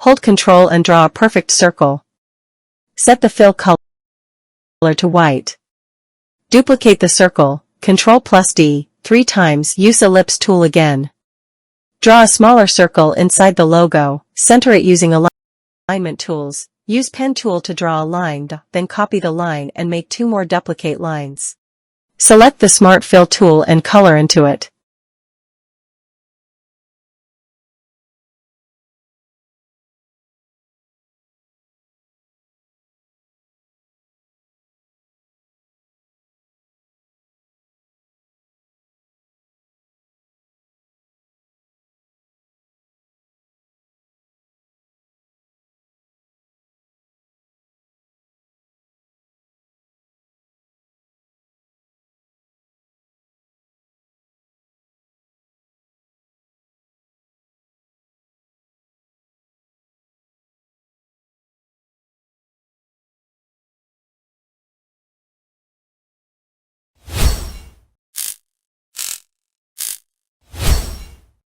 Hold Ctrl and draw a perfect circle. Set the fill color to white. Duplicate the circle, Ctrl+D, 3 times. Use Ellipse tool again. Draw a smaller circle inside the logo, center it using alignment tools. Use pen tool to draw a line, then copy the line and make 2 more duplicate lines. Select the Smart Fill tool and color into it.